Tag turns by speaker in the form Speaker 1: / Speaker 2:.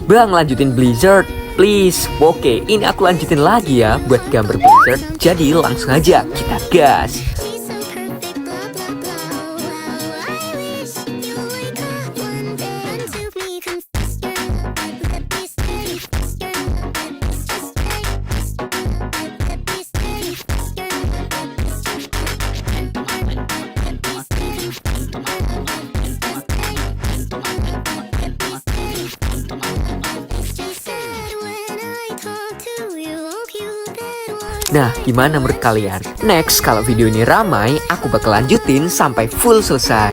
Speaker 1: Bang, lanjutin Blizzard, please. Oke, ini aku lanjutin lagi ya buat gambar Blizzard. Jadi langsung aja kita gas. Nah, gimana menurut kalian? Next, kalau video ini ramai, aku bakal lanjutin sampai full selesai.